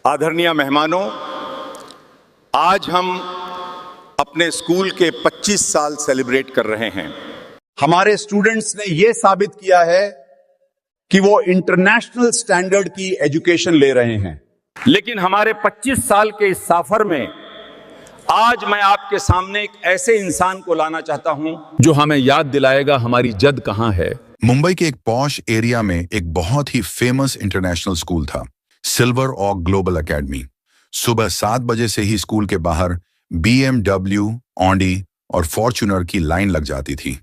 आदरणीय मेहमानों, आज हम अपने स्कूल के 25 साल सेलिब्रेट कर रहे हैं। हमारे स्टूडेंट्स ने यह साबित किया है कि वो इंटरनेशनल स्टैंडर्ड की एजुकेशन ले रहे हैं। लेकिन हमारे 25 साल के इस सफर में आज मैं आपके सामने एक ऐसे इंसान को लाना चाहता हूं जो हमें याद दिलाएगा हमारी जद कहां है। मुंबई के एक पॉश एरिया में एक बहुत ही फेमस इंटरनेशनल स्कूल था, सिल्वर ऑक ग्लोबल एकेडमी। सुबह 7 बजे से ही स्कूल के बाहर BMW, ऑडी और फॉर्च्यूनर की लाइन लग जाती थी।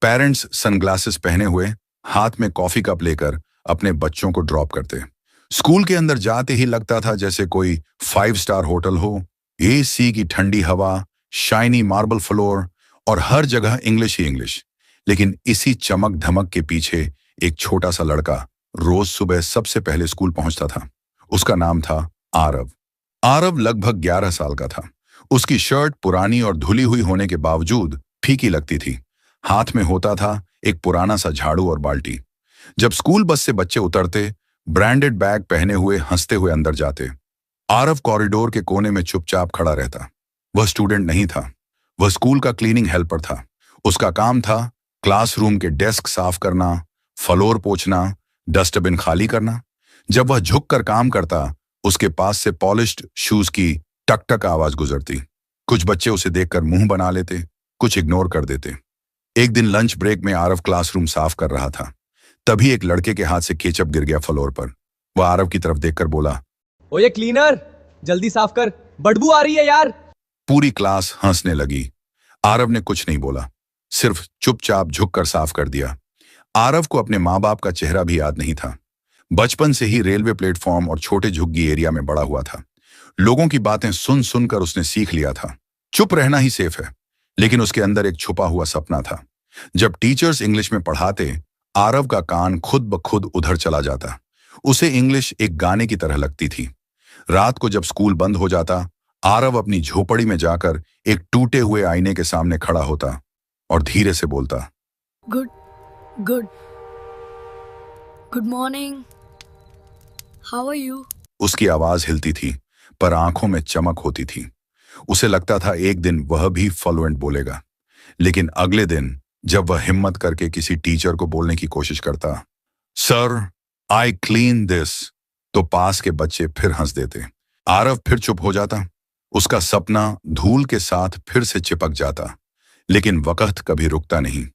पेरेंट्स सनग्लासेस पहने हुए हाथ में कॉफी कप लेकर अपने बच्चों को ड्रॉप करते। स्कूल के अंदर जाते ही लगता था जैसे कोई 5 स्टार होटल हो। AC की ठंडी हवा, शाइनी मार्बल फ्लोर और हर जगह इंग्लिश ही इंग्लिश। लेकिन इसी चमक धमक के पीछे एक छोटा सा लड़का रोज सुबह सबसे पहले स्कूल पहुंचता था। उसका नाम था आरव। आरव लगभग 11 साल का था। उसकी शर्ट पुरानी और धुली हुई होने के बावजूद फीकी लगती थी। हाथ में होता था एक पुराना सा झाड़ू और बाल्टी। जब स्कूल बस से बच्चे उतरते, ब्रांडेड बैग पहने हुए हंसते हुए अंदर जाते। आरव कॉरिडोर के कोने में चुपचाप खड़ा रहता। वह स्टूडेंट नहीं था, वह स्कूल का क्लीनिंग हेल्पर था। उसका काम था क्लासरूम के डेस्क साफ करना, फ्लोर पोंछना, डस्टबिन खाली करना। जब वह झुककर काम करता, उसके पास से पॉलिश्ड शूज की टक टक आवाज गुजरती। कुछ बच्चे उसे देखकर मुंह बना लेते, कुछ इग्नोर कर देते। एक दिन लंच ब्रेक में आरव क्लासरूम साफ कर रहा था। तभी एक लड़के के हाथ से केचप गिर गया फ्लोर पर। वह आरव की तरफ देखकर बोला, ओए क्लीनर, जल्दी साफ कर, बदबू आ रही है यार। पूरी क्लास हंसने लगी। आरव ने कुछ नहीं बोला, सिर्फ चुपचाप झुककर साफ कर दिया। आरव को अपने माँ बाप का चेहरा भी याद नहीं था। बचपन से ही रेलवे प्लेटफॉर्म और छोटे झुग्गी एरिया में बड़ा हुआ था। लोगों की बातें सुन सुनकर उसने सीख लिया था चुप रहना ही सेफ है। लेकिन उसके अंदर एक छुपा हुआ सपना था। जब टीचर्स इंग्लिश में पढ़ाते, आरव का कान खुद ब खुद उधर चला जाता। उसे इंग्लिश एक गाने की तरह लगती थी। रात को जब स्कूल बंद हो जाता, आरव अपनी झोपड़ी में जाकर एक टूटे हुए आईने के सामने खड़ा होता और धीरे से बोलता, good morning, how are you. उसकी आवाज हिलती थी पर आंखों में चमक होती थी। उसे लगता था एक दिन वह भी फ्लुएंट बोलेगा। लेकिन अगले दिन जब वह हिम्मत करके किसी टीचर को बोलने की कोशिश करता, सर आई क्लीन दिस, तो पास के बच्चे फिर हंस देते। आरव फिर चुप हो जाता। उसका सपना धूल के साथ फिर से चिपक जाता। लेकिन वक्त कभी रुकता नहीं।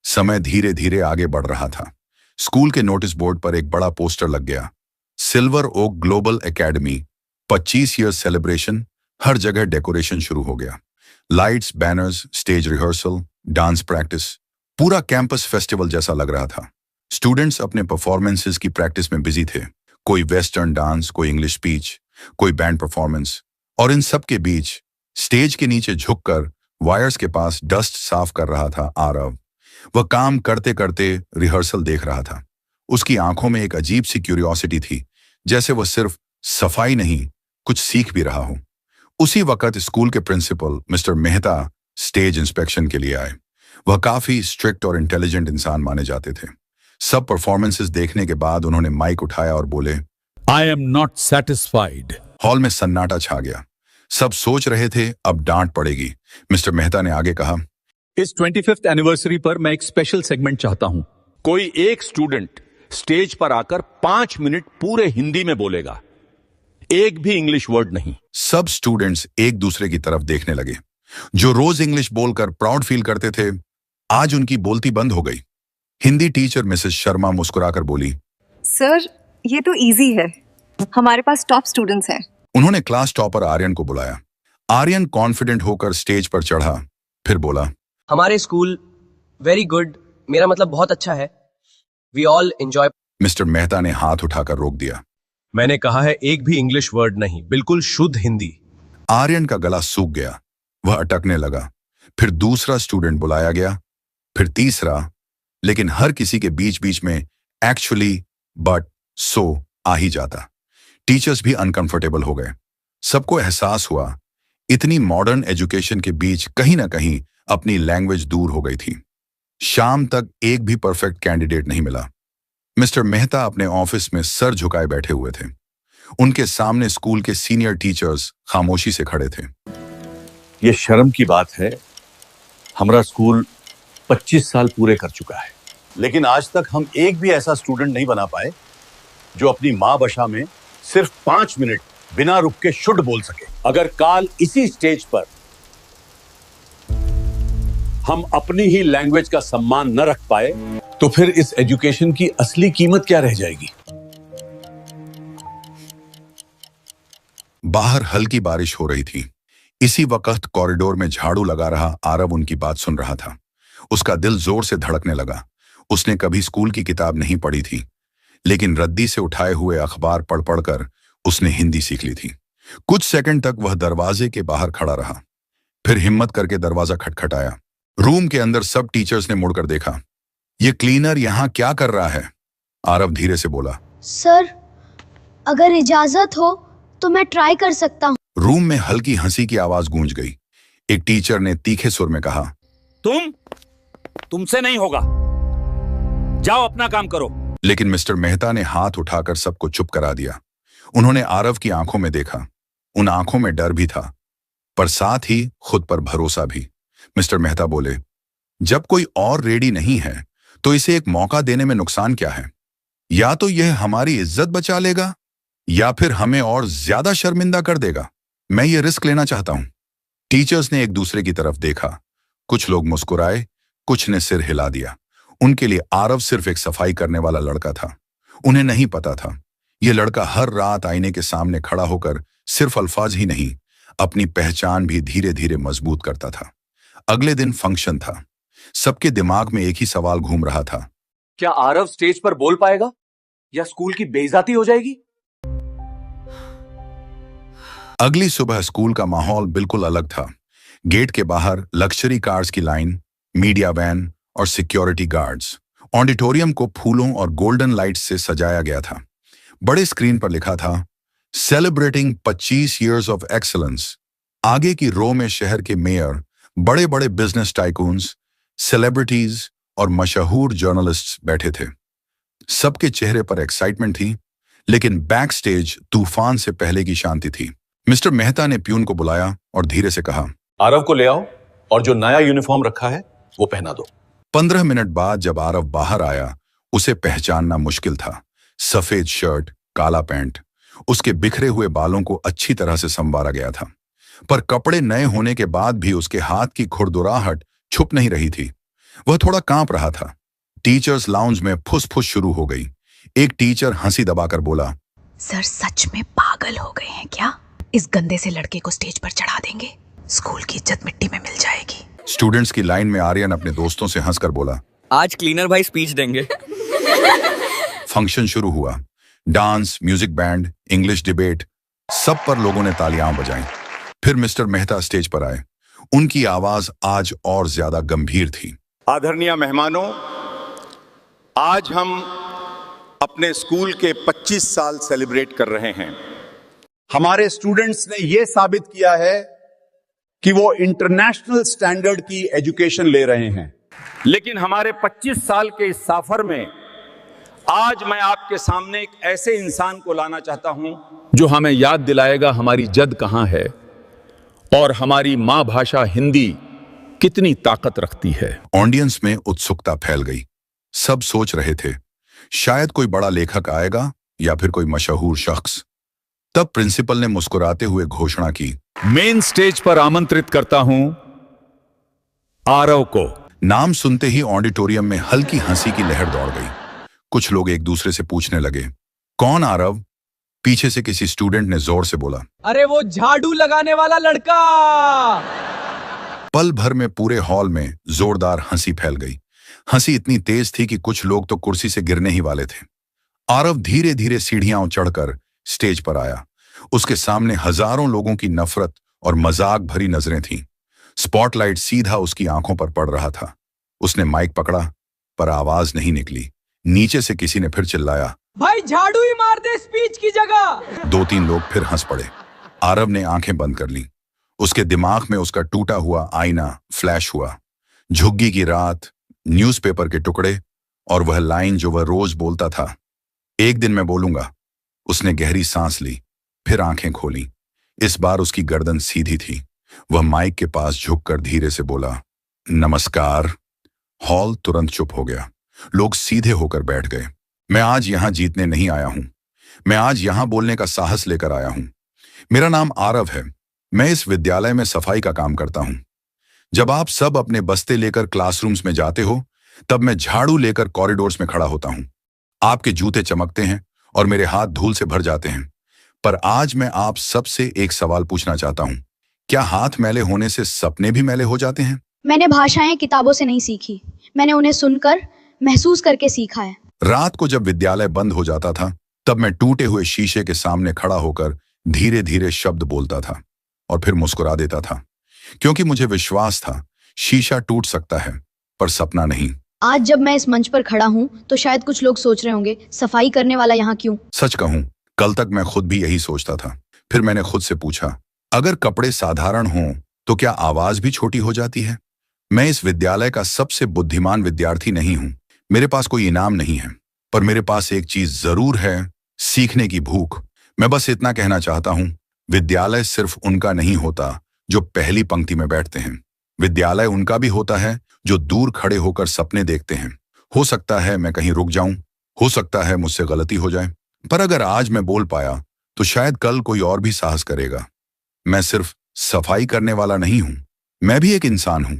समय धीरे धीरे आगे बढ़ रहा था। स्कूल के नोटिस बोर्ड पर एक बड़ा पोस्टर लग गया, silver oak global academy 25 year celebration. हर जगह डेकोरेशन शुरू हो गया। Lights, banners, stage rehearsal, dance practice, पूरा कैंपस फेस्टिवल जैसा लग रहा था। स्टूडेंट्स अपने परफॉर्मेंसेस की प्रैक्टिस में बिजी थे। कोई वेस्टर्न डांस, कोई इंग्लिश स्पीच, कोई बैंड परफॉर्मेंस। और इन सब के बीच स्टेज के नीचे झुककर वायर्स के पास डस्ट साफ कर रहा था आरव। वह काम करते करते रिहर्सल देख रहा था। उसकी आंखों में एक अजीब सी क्यूरियोसिटी थी, जैसे वह सिर्फ सफाई नहीं कुछ सीख भी रहा हो। उसी वक्त स्कूल के principal Mr Mehta stage inspection के लिए आए। वह काफी स्ट्रिक्ट और इंटेलिजेंट इंसान माने जाते थे। सब परफॉर्मेंसेस देखने के बाद उन्होंने माइक उठाया और बोले, I am not satisfied. Hall में सन्नाटा छा गया। सब सोच रहे थे अब डांट पड़ेगी। मिस्टर मेहता ने आगे कहा, इस 25th एनिवर्सरी पर मैं एक स्पेशल सेगमेंट चाहता हूं। कोई एक स्टूडेंट स्टेज पर आकर 5 मिनट पूरे हिंदी में बोलेगा, एक भी इंग्लिश वर्ड नहीं। सब स्टूडेंट्स एक दूसरे की तरफ देखने लगे। जो रोज इंग्लिश बोलकर प्राउड फील करते थे, आज उनकी बोलती बंद हो गई। हिंदी टीचर मिसेस शर्मा मुस्कुराकर बोली, सर ये तो इजी है, हमारे पास टॉप स्टूडेंट्स हैं। उन्होंने क्लास टॉपर आर्यन को बुलाया। आर्यन कॉन्फिडेंट होकर स्टेज पर चढ़ा, फिर बोला, हमारे स्कूल वेरी गुड, मेरा मतलब बहुत अच्छा है। We all enjoy. Mr Mehta ने हाथ उठाकर रोक दिया। मैंने कहा है एक भी इंग्लिश वर्ड नहीं, बिल्कुल शुद्ध हिंदी। आर्यन का गला सूख गया। वह अटकने लगा। फिर दूसरा स्टूडेंट बुलाया गया, फिर तीसरा। लेकिन हर किसी के बीच बीच में एक्चुअली, बट, सो आ ही जाता। टीचर्स भी अनकंफर्टेबल हो गए। सबको एहसास हुआ इतनी मॉडर्न एजुकेशन के बीच कहीं ना कहीं अपनी लैंग्वेज दूर हो गई थी। शाम तक एक भी परफेक्ट कैंडिडेट नहीं मिला। मिस्टर मेहता अपने ऑफिस में सर झुकाए बैठे हुए थे। उनके सामने स्कूल के सीनियर टीचर्स खामोशी से खड़े थे। ये शर्म की बात है, हमारा स्कूल 25 साल पूरे कर चुका है, लेकिन आज तक हम एक भी ऐसा स्टूडेंट नहीं बना पाए जो अपनी मां भाषा में सिर्फ 5 मिनट बिना रुक के शुद्ध बोल सके। अगर काल इसी स्टेज पर हम अपनी ही लैंग्वेज का सम्मान न रख पाए तो फिर इस एजुकेशन की असली कीमत क्या रह जाएगी। बाहर हल्की बारिश हो रही थी। इसी वक्त कॉरिडोर में झाड़ू लगा रहा आरव उनकी बात सुन रहा था। उसका दिल जोर से धड़कने लगा। उसने कभी स्कूल की किताब नहीं पढ़ी थी, लेकिन रद्दी से उठाए हुए अखबार पढ़ पढ़कर उसने हिंदी सीख ली थी। कुछ सेकंड तक वह दरवाजे के बाहर खड़ा रहा, फिर हिम्मत करके दरवाजा खटखटाया। रूम के अंदर सब टीचर्स ने मुड़कर देखा। ये क्लीनर यहां क्या कर रहा है? आरव धीरे से बोला। सर, अगर इजाजत हो तो मैं ट्राई कर सकता हूँ। रूम में हल्की हंसी की आवाज गूंज गई। एक टीचर ने तीखे सुर में कहा, तुमसे नहीं होगा, जाओ अपना काम करो। लेकिन मिस्टर मेहता ने हाथ उठाकर सबको चुप करा दिया। उन्होंने आरव की आंखों में देखा। उन आंखों में डर भी था, पर साथ ही खुद पर भरोसा भी। मिस्टर मेहता बोले, जब कोई और रेडी नहीं है तो इसे एक मौका देने में नुकसान क्या है? या तो यह हमारी इज्जत बचा लेगा या फिर हमें और ज्यादा शर्मिंदा कर देगा। मैं ये रिस्क लेना चाहता हूं। टीचर्स ने एक दूसरे की तरफ देखा। कुछ लोग मुस्कुराए, कुछ ने सिर हिला दिया। उनके लिए आरव सिर्फ एक सफाई करने वाला लड़का था। उन्हें नहीं पता था, यह लड़का हर रात आईने के सामने खड़ा होकर सिर्फ अल्फाज ही नहीं, अपनी पहचान भी धीरे धीरे मजबूत करता था। अगले दिन फंक्शन था। सबके दिमाग में एक ही सवाल घूम रहा था, क्या आरव स्टेज पर बोल पाएगा या स्कूल की बेइज्जती हो जाएगी? अगली सुबह स्कूल का माहौल बिल्कुल अलग था। गेट के बाहर लग्जरी कार्स की लाइन, मीडिया वैन और सिक्योरिटी गार्ड्स। ऑडिटोरियम को फूलों और गोल्डन लाइट्स से सजाया गया था। बड़े स्क्रीन पर लिखा था, सेलिब्रेटिंग 25 इयर्स ऑफ एक्सीलेंस। आगे की रो में शहर के मेयर, बड़े बड़े बिजनेस टाइकून्स, सेलिब्रिटीज और मशहूर जर्नलिस्ट्स बैठे थे। सबके चेहरे पर एक्साइटमेंट थी, लेकिन बैक स्टेज तूफान से पहले की शांति थी। मिस्टर मेहता ने प्यून को बुलाया और धीरे से कहा, आरव को ले आओ और जो नया यूनिफॉर्म रखा है वो पहना दो। 15 मिनट बाद जब आरव बाहर आया, उसे पहचानना मुश्किल था। सफेद शर्ट, काला पैंट, उसके बिखरे हुए बालों को अच्छी तरह से संवारा गया था, पर कपड़े नए होने के बाद भी उसके हाथ की खुरदुराहट छुप नहीं रही थी। वह थोड़ा कांप रहा था। टीचर्स लाउंज में फुस-फुस शुरू हो गई। एक टीचर हंसी दबाकर बोला, सर सच में पागल हो गए हैं क्या? इस गंदे से लड़के को स्टेज पर चढ़ा देंगे, स्कूल की इज्जत मिट्टी में मिल जाएगी। स्टूडेंट्स की लाइन में आर्यन अपने दोस्तों से हंसकर बोला, आज क्लीनर भाई स्पीच देंगे। फंक्शन शुरू हुआ। Dance, music band, English debate, सब पर लोगों ने तालियां बजाईं। फिर मिस्टर मेहता स्टेज पर आए। उनकी आवाज आज और ज्यादा गंभीर थी। आदरणीय मेहमानों, आज हम अपने स्कूल के 25 साल सेलिब्रेट कर रहे हैं। हमारे स्टूडेंट्स ने यह साबित किया है कि वो इंटरनेशनल स्टैंडर्ड की एजुकेशन ले रहे हैं। लेकिन हमारे 25 साल के इस सफर में आज मैं आपके सामने एक ऐसे इंसान को लाना चाहता हूं जो हमें याद दिलाएगा हमारी जद कहां है और हमारी मां भाषा हिंदी कितनी ताकत रखती है। ऑडियंस में उत्सुकता फैल गई। सब सोच रहे थे, शायद कोई बड़ा लेखक आएगा या फिर कोई मशहूर शख्स। तब प्रिंसिपल ने मुस्कुराते हुए घोषणा की, मेन स्टेज पर आमंत्रित करता हूं आरव को। नाम सुनते ही ऑडिटोरियम में हल्की हंसी की लहर दौड़ गई। कुछ लोग एक दूसरे से पूछने लगे, कौन आरव? पीछे से किसी स्टूडेंट ने जोर से बोला, अरे वो झाड़ू लगाने वाला लड़का। पल भर में पूरे हॉल में जोरदार हंसी फैल गई। हंसी इतनी तेज थी कि कुछ लोग तो कुर्सी से गिरने ही वाले थे। आरव धीरे धीरे सीढ़ियां चढ़कर स्टेज पर आया। उसके सामने हजारों लोगों की नफरत और मजाक भरी नजरें थीं। स्पॉटलाइट सीधा उसकी आंखों पर पड़ रहा था। उसने माइक पकड़ा, पर आवाज नहीं निकली। नीचे से किसी ने फिर चिल्लाया, भाई झाड़ू ही मार दे स्पीच की जगह। 2-3 लोग फिर हंस पड़े। आरव ने आंखें बंद कर ली। उसके दिमाग में उसका टूटा हुआ आईना फ्लैश हुआ। झुग्गी की रात, न्यूज़पेपर के टुकड़े और वह लाइन जो वह रोज बोलता था, एक दिन मैं बोलूंगा। उसने गहरी सांस ली। फिर आंखें खोली। इस बार उसकी गर्दन सीधी थी। वह माइक के पास झुककर धीरे से बोला, नमस्कार। हॉल तुरंत चुप हो गया। लोग सीधे होकर बैठ गए। मैं आज यहां जीतने नहीं आया हूं, मैं आज यहां बोलने का साहस लेकर आया हूं। मेरा नाम आरव है। मैं इस विद्यालय में सफाई का काम करता हूं। जब आप सब अपने बस्ते लेकर क्लासरूम्स में जाते हो, तब मैं झाड़ू लेकर कॉरिडोर्स में खड़ा होता हूं। आपके जूते चमकते हैं और मेरे हाथ धूल से भर जाते हैं। पर आज मैं आप सबसे एक सवाल पूछना चाहता हूं। क्या हाथ मैले होने से सपने भी मैले हो जाते हैं? मैंने भाषाएं किताबों से नहीं सीखी, मैंने उन्हें सुनकर महसूस करके सीखा है। रात को जब विद्यालय बंद हो जाता था, तब मैं टूटे हुए शीशे के सामने खड़ा होकर धीरे धीरे शब्द बोलता था और फिर मुस्कुरा देता था, क्योंकि मुझे विश्वास था शीशा टूट सकता है पर सपना नहीं। आज जब मैं इस मंच पर खड़ा हूँ तो शायद कुछ लोग सोच रहे होंगे, सफाई करने वाला यहाँ क्यों? सच कहूं, कल तक मैं खुद भी यही सोचता था। फिर मैंने खुद से पूछा, अगर कपड़े साधारण हों तो क्या आवाज भी छोटी हो जाती है? मैं इस विद्यालय का सबसे बुद्धिमान विद्यार्थी नहीं हूं, मेरे पास कोई इनाम नहीं है, पर मेरे पास एक चीज जरूर है, सीखने की भूख। मैं बस इतना कहना चाहता हूं, विद्यालय सिर्फ उनका नहीं होता जो पहली पंक्ति में बैठते हैं। विद्यालय उनका भी होता है जो दूर खड़े होकर सपने देखते हैं। हो सकता है मैं कहीं रुक जाऊं, हो सकता है मुझसे गलती हो जाए, पर अगर आज मैं बोल पाया तो शायद कल कोई और भी साहस करेगा। मैं सिर्फ सफाई करने वाला नहीं हूं, मैं भी एक इंसान हूं,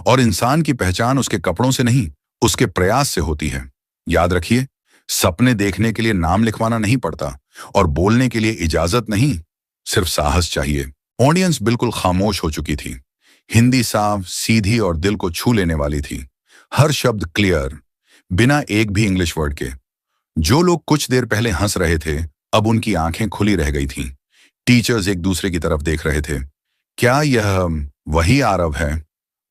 और इंसान की पहचान उसके कपड़ों से नहीं, उसके प्रयास से होती है। याद रखिए, सपने देखने के लिए नाम लिखवाना नहीं पड़ता और बोलने के लिए इजाजत नहीं, सिर्फ साहस चाहिए। ऑडियंस बिल्कुल खामोश हो चुकी थी। हिंदी साफ, सीधी और दिल को छू लेने वाली थी। हर शब्द क्लियर, बिना एक भी इंग्लिश वर्ड के। जो लोग कुछ देर पहले हंस रहे थे, अब उनकी आंखें खुली रह गई थीं। टीचर्स एक दूसरे की तरफ देख रहे थे। क्या यह वही आरव है?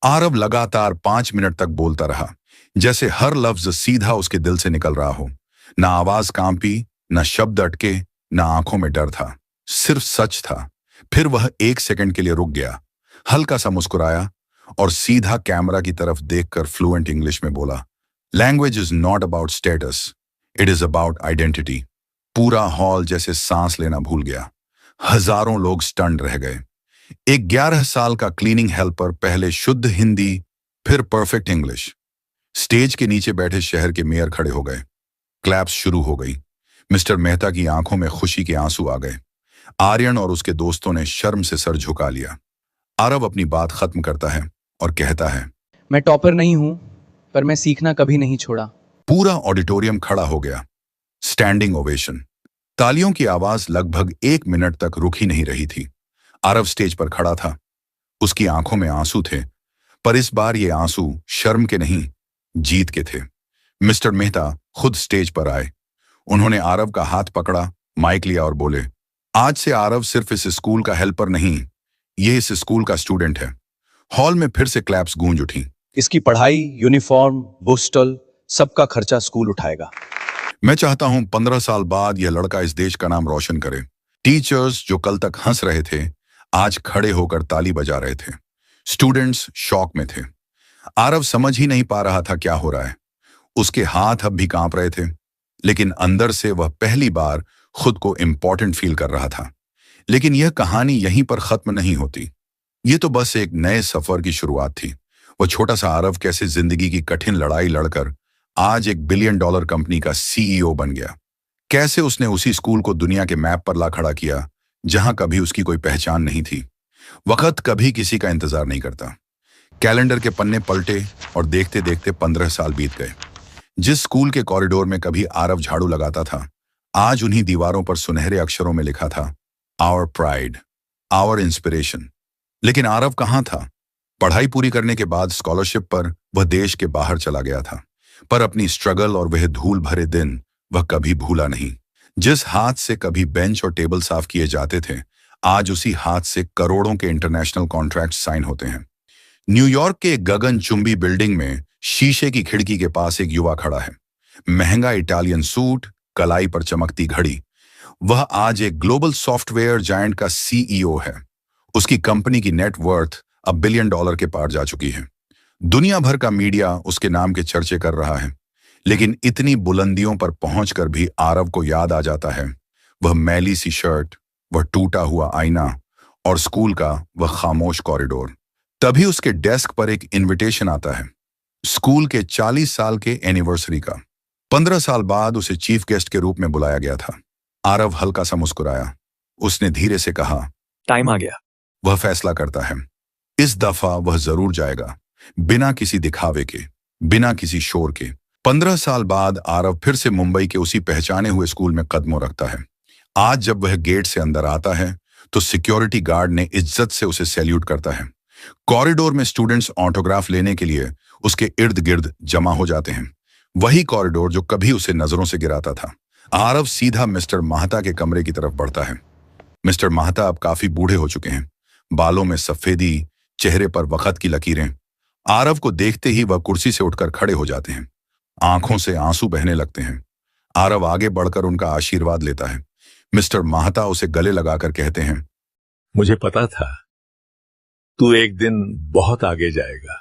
आरव लगातार 5 मिनट तक बोलता रहा, जैसे हर लफ्ज सीधा उसके दिल से निकल रहा हो। ना आवाज कांपी, ना शब्द अटके, ना आंखों में डर था, सिर्फ सच था। फिर वह 1 सेकंड के लिए रुक गया, हल्का सा मुस्कुराया और सीधा कैमरा की तरफ देखकर फ्लुएंट इंग्लिश में बोला, language is not about status, it is about identity. पूरा हॉल जैसे सांस लेना भूल गया। हजारों लोग स्टन्ड रह गए। एक 11 साल का क्लीनिंग हेल्पर पहले शुद्ध हिंदी, फिर परफेक्ट इंग्लिश। स्टेज के नीचे बैठे शहर के मेयर खड़े हो गए। क्लैप्स शुरू हो गई। मिस्टर मेहता की आंखों में खुशी के आंसू आ गए। आर्यन और उसके दोस्तों ने शर्म से सर झुका लिया। आरव अपनी बात खत्म करता है और कहता है, मैं टॉपर नहीं हूं, पर मैं सीखना कभी नहीं छोड़ा। पूरा ऑडिटोरियम खड़ा हो गया। Standing ovation. तालियों की आवाज लगभग 1 मिनट तक रुक ही नहीं रही थी। आरव स्टेज पर खड़ा था। उसकी आंखों में आंसू थे, पर इस बार ये आंसू शर्म के नहीं, जीत के थे। मिस्टर मेहता खुद स्टेज पर आए। उन्होंने आरव का हाथ पकड़ा, माइक लिया और बोले, आज से आरव सिर्फ इस स्कूल का हेल्पर नहीं, ये इस स्कूल का स्टूडेंट है। हॉल में फिर से क्लैप्स गूंज उठी। इसकी पढ़ाई, यूनिफॉर्म, बुस्टल, सबका खर्चा स्कूल उठाएगा। मैं चाहता हूं 15 साल बाद यह लड़का इस देश का नाम रोशन करे। टीचर्स जो कल तक हंस रहे थे, आज खड़े होकर ताली बजा रहे थे। स्टूडेंट्स शॉक में थे। आरव समझ ही नहीं पा रहा था क्या हो रहा है। उसके हाथ अब भी कांप रहे थे, लेकिन अंदर से वह पहली बार खुद को इम्पोर्टेंट फील कर रहा था। लेकिन यह कहानी यहीं पर खत्म नहीं होती। यह तो बस एक नए सफर की शुरुआत थी। वह छोटा सा आरव कैसे जिंदगी की कठिन लड़ाई लड़कर आज एक $1 बिलियन कंपनी का CEO बन गया। कैसे उसने उसी स्कूल को दुनिया के मैप पर ला खड़ा किया जहां कभी उसकी कोई पहचान नहीं थी। वक्त कभी किसी का इंतजार नहीं करता। कैलेंडर के पन्ने पलटे और देखते देखते 15 साल बीत गए। जिस स्कूल के कॉरिडोर में कभी आरव झाड़ू लगाता था, आज उन्हीं दीवारों पर सुनहरे अक्षरों में लिखा था, आवर प्राइड, आवर इंस्पिरेशन। लेकिन आरव कहां था? पढ़ाई पूरी करने के बाद स्कॉलरशिप पर वह देश के बाहर चला गया था, पर अपनी स्ट्रगल और वह धूल भरे दिन वह कभी भूला नहीं। जिस हाथ से कभी बेंच और टेबल साफ किए जाते थे, आज उसी हाथ से करोड़ों के इंटरनेशनल कॉन्ट्रैक्ट साइन होते हैं। न्यूयॉर्क के एक गगनचुंबी बिल्डिंग में शीशे की खिड़की के पास एक युवा खड़ा है। महंगा इटालियन सूट, कलाई पर चमकती घड़ी। वह आज एक ग्लोबल सॉफ्टवेयर जायंट का CEO है। उसकी कंपनी की नेट वर्थ अब $1 बिलियन के पार जा चुकी है। दुनिया भर का मीडिया उसके नाम के चर्चे कर रहा है। लेकिन इतनी बुलंदियों पर पहुंचकर भी आरव को याद आ जाता है वह मैली सी शर्ट, वह टूटा हुआ आईना और स्कूल का वह खामोश कॉरिडोर। तभी उसके डेस्क पर एक इनविटेशन आता है, स्कूल के 40 साल के एनिवर्सरी का। 15 साल बाद उसे चीफ गेस्ट के रूप में बुलाया गया था। आरव हल्का सा मुस्कुराया। उसने धीरे से कहा, टाइम आ गया। वह फैसला करता है, इस दफा वह जरूर जाएगा, बिना किसी दिखावे के, बिना किसी शोर के। 15 साल बाद आरव फिर से मुंबई के उसी पहचाने हुए स्कूल में कदमों रखता है। आज जब वह गेट से अंदर आता है तो सिक्योरिटी गार्ड ने इज्जत से उसे सैल्यूट करता है। कॉरिडोर में स्टूडेंट्स ऑटोग्राफ लेने के लिए उसके इर्द गिर्द जमा हो जाते हैं। वही कॉरिडोर जो कभी उसे नजरों से गिराता था। आरव सीधा मिस्टर माहता के कमरे की तरफ बढ़ता है। मिस्टर माहता अब काफी बूढ़े हो चुके हैं, बालों में सफेदी, चेहरे पर वक्त की लकीरें। आरव को देखते ही वह कुर्सी से उठकर खड़े हो जाते हैं। आंखों से आंसू बहने लगते हैं। आरव आगे बढ़कर उनका आशीर्वाद लेता है। मिस्टर माहता उसे गले लगाकर कहते हैं, मुझे पता था तू एक दिन बहुत आगे जाएगा।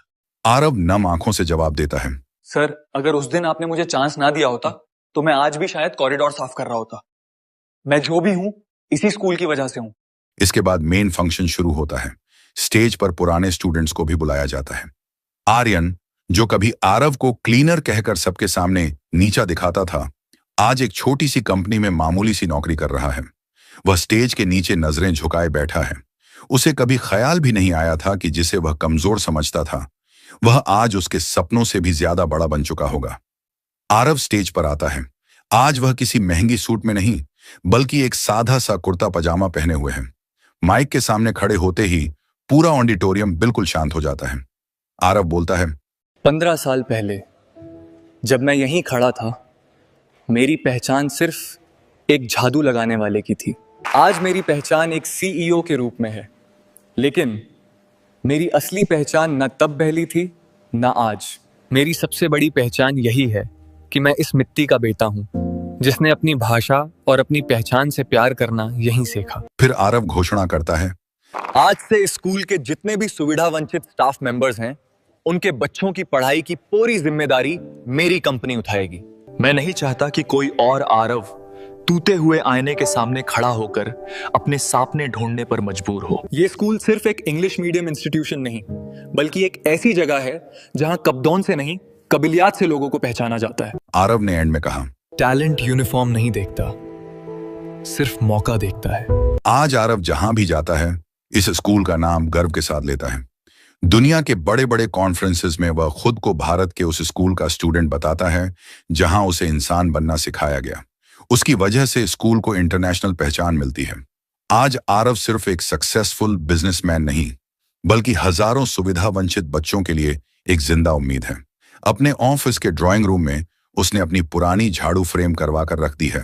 आरव नम आंखों से जवाब देता है, सर, अगर उस दिन आपने मुझे चांस ना दिया होता तो मैं आज भी शायद कॉरिडोर साफ कर रहा होता। मैं जो भी हूं इसी स्कूल की वजह से हूं। इसके बाद मेन फंक्शन शुरू होता है। स्टेज पर पुराने स्टूडेंट्स को भी बुलाया जाता है। आर्यन, जो कभी आरव को क्लीनर कहकर सबके सामने नीचा दिखाता था, आज एक छोटी सी कंपनी में मामूली सी नौकरी कर रहा है। वह स्टेज के नीचे नजरें झुकाए बैठा है। उसे कभी ख्याल भी नहीं आया था कि जिसे वह कमजोर समझता था वह आज उसके सपनों से भी ज्यादा बड़ा बन चुका होगा। आरव स्टेज पर आता है। आज वह किसी महंगी सूट में नहीं बल्कि एक सादा सा कुर्ता पजामा पहने हुए है। माइक के सामने खड़े होते ही पूरा ऑडिटोरियम बिल्कुल शांत हो जाता है। आरव बोलता है, 15 साल पहले जब मैं यहीं खड़ा था, मेरी पहचान सिर्फ एक झाड़ू लगाने वाले की थी। आज मेरी पहचान एक सीईओ के रूप में है, लेकिन मेरी असली पहचान न तब पहली थी न आज। मेरी सबसे बड़ी पहचान यही है कि मैं इस मिट्टी का बेटा हूं, जिसने अपनी भाषा और अपनी पहचान से प्यार करना यहीं सीखा। फिर आरव घोषणा करता है, आज से स्कूल के जितने भी सुविधा वंचित स्टाफ मेंबर्स हैं, उनके बच्चों की पढ़ाई की पूरी जिम्मेदारी मेरी कंपनी उठाएगी। मैं नहीं चाहता कि कोई और आरव टूटे हुए आईने के सामने खड़ा होकर अपने सपने ढूंढने पर मजबूर हो। ये स्कूल सिर्फ एक इंग्लिश मीडियम इंस्टीट्यूशन नहीं, बल्कि एक ऐसी जगह है जहां कब्दों से नहीं, कबिलियत से लोगों को पहचाना जाता है। आरव ने एंड में कहा, टैलेंट यूनिफॉर्म नहीं देखता, सिर्फ मौका देखता है। आज आरव जहां भी जाता है इस स्कूल का नाम गर्व के साथ लेता है। दुनिया के बड़े बड़े कॉन्फ्रेंसेस में वह खुद को भारत के उस स्कूल का स्टूडेंट बताता है जहां उसे इंसान बनना सिखाया गया। उसकी वजह से स्कूल को इंटरनेशनल पहचान मिलती है। आज आरव सिर्फ एक सक्सेसफुल बिजनेसमैन नहीं बल्कि हजारों सुविधा वंचित बच्चों के लिए एक जिंदा उम्मीद है। अपने ऑफिस के ड्राइंग रूम में उसने अपनी पुरानी झाड़ू फ्रेम करवा कर रख दी है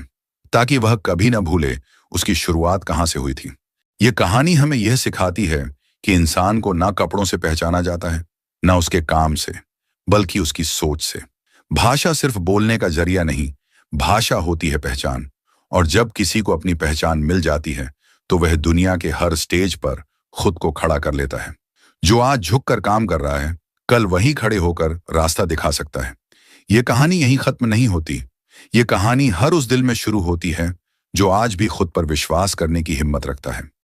ताकि वह कभी न भूले उसकी शुरुआत कहां से हुई थी। यह कहानी हमें यह सिखाती है कि इंसान को ना कपड़ों से पहचाना जाता है, ना उसके काम से, बल्कि उसकी सोच से। भाषा सिर्फ बोलने का जरिया नहीं, भाषा होती है पहचान। और जब किसी को अपनी पहचान मिल जाती है तो वह दुनिया के हर स्टेज पर खुद को खड़ा कर लेता है। जो आज झुककर काम कर रहा है, कल वही खड़े होकर रास्ता दिखा सकता है। यह कहानी यहीं खत्म नहीं होती। यह कहानी हर उस दिल में शुरू होती है जो आज भी खुद पर विश्वास करने की हिम्मत रखता है।